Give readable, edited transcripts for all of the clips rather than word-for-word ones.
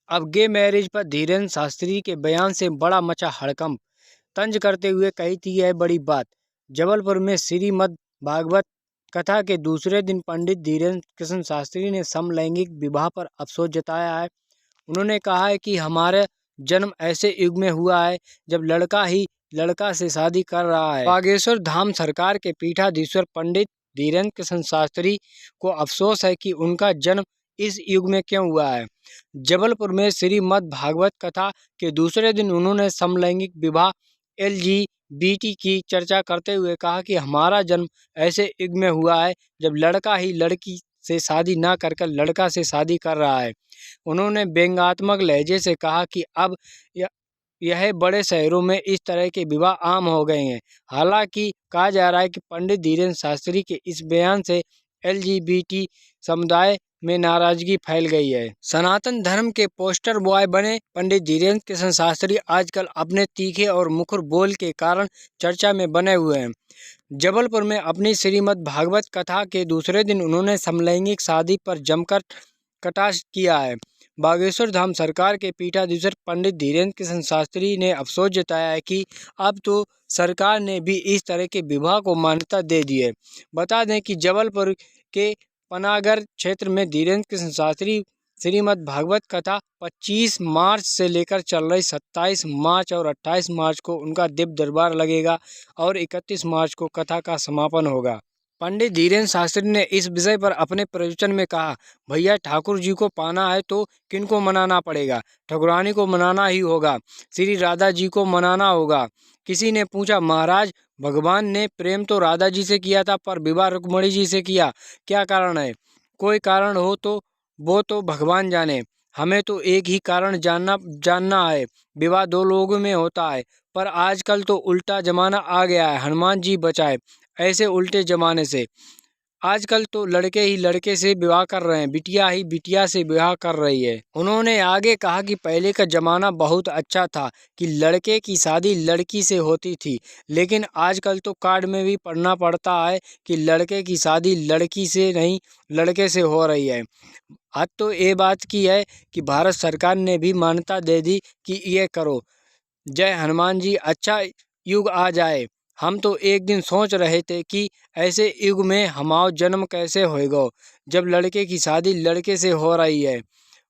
अब gay marriage पर धीरेन्द्र शास्त्री के बयान से बड़ा मचा हड़कंप। तंज करते हुए कही थी यह बड़ी बात। जबलपुर में श्रीमद् भागवत कथा के दूसरे दिन पंडित धीरेन्द्र कृष्ण शास्त्री ने समलैंगिक विवाह पर अफसोस जताया है। उन्होंने कहा है कि हमारा जन्म ऐसे युग में हुआ है जब लड़का ही लड़का से शादी कर रहा है। बागेश्वर धाम सरकार के पीठाधीश्वर पंडित धीरेन्द्र कृष्ण शास्त्री को अफसोस है कि उनका जन्म इस युग में क्यों हुआ है। जबलपुर में श्रीमद् भागवत कथा के दूसरे दिन उन्होंने समलैंगिक विवाह LGBT की चर्चा करते हुए कहा कि हमारा जन्म ऐसे युग में हुआ है जब लड़का ही लड़की से शादी न कर लड़का से शादी कर रहा है। उन्होंने व्यंग्यात्मक लहजे से कहा कि अब यह बड़े शहरों में इस तरह के विवाह आम हो गए हैं। हालांकि कहा जा रहा है कि पंडित धीरेन्द्र शास्त्री के इस बयान से LGBT समुदाय में नाराजगी फैल गई है। सनातन धर्म के पोस्टर बॉय बने पंडित धीरेन्द्र कृष्ण शास्त्री आजकल अपने तीखे और मुखर बोल के कारण चर्चा में बने हुए हैं। जबलपुर में अपनी श्रीमद् भागवत कथा के दूसरे दिन उन्होंने समलैंगिक शादी पर जमकर कटाक्ष किया है। बागेश्वर धाम सरकार के पीठाधीश्वर पंडित धीरेन्द्र कृष्ण शास्त्री ने अफसोस जताया है कि अब तो सरकार ने भी इस तरह के विवाह को मान्यता दे दी है। बता दें कि जबलपुर के पनागर क्षेत्र में धीरेन्द्र कृष्ण शास्त्री श्रीमद् भागवत कथा 25 मार्च से लेकर चल रही 27 मार्च और 28 मार्च को उनका दिव्य दरबार लगेगा और 31 मार्च को कथा का समापन होगा। पंडित धीरेन्द्र शास्त्री ने इस विषय पर अपने प्रवचन में कहा, भैया ठाकुर जी को पाना है तो किनको मनाना पड़ेगा? ठाकुरानी को मनाना ही होगा, श्री राधा जी को मनाना होगा। किसी ने पूछा, महाराज भगवान ने प्रेम तो राधा जी से किया था पर विवाह रुक्मिणी जी से किया, क्या कारण है? कोई कारण हो तो वो तो भगवान जाने, हमें तो एक ही कारण जानना है। विवाह दो लोगों में होता है पर आजकल तो उल्टा जमाना आ गया है, हनुमान जी बचाए ऐसे उल्टे जमाने से। आजकल तो लड़के ही लड़के से विवाह कर रहे हैं, बिटिया ही बिटिया से विवाह कर रही है। उन्होंने आगे कहा कि पहले का जमाना बहुत अच्छा था कि लड़के की शादी लड़की से होती थी, लेकिन आजकल तो कार्ड में भी पढ़ना पड़ता है कि लड़के की शादी लड़की से नहीं लड़के से हो रही है। आज तो ये बात की है कि भारत सरकार ने भी मान्यता दे दी कि ये करो। जय हनुमान जी, अच्छा युग आ जाए। हम तो एक दिन सोच रहे थे कि ऐसे युग में हमारा जन्म कैसे होएगा जब लड़के की शादी लड़के से हो रही है।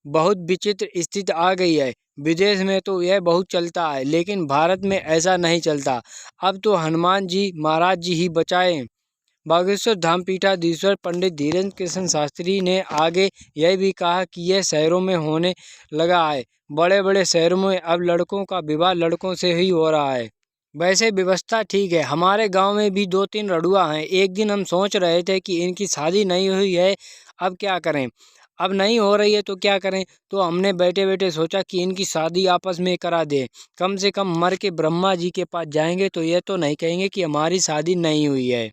बहुत विचित्र स्थिति आ गई है। विदेश में तो यह बहुत चलता है लेकिन भारत में ऐसा नहीं चलता। अब तो हनुमान जी महाराज जी ही बचाएं। बागेश्वर धाम पीठाधीश्वर पंडित धीरेन्द्र कृष्ण शास्त्री ने आगे यह भी कहा कि यह शहरों में होने लगा है। बड़े बड़े शहरों में अब लड़कों का विवाह लड़कों से ही हो रहा है। वैसे व्यवस्था ठीक है, हमारे गांव में भी 2-3 रड़ुआ हैं। एक दिन हम सोच रहे थे कि इनकी शादी नहीं हुई है, अब क्या करें? अब नहीं हो रही है तो क्या करें? तो हमने बैठे बैठे सोचा कि इनकी शादी आपस में करा दें। कम से कम मर के ब्रह्मा जी के पास जाएंगे तो ये तो नहीं कहेंगे कि हमारी शादी नहीं हुई है।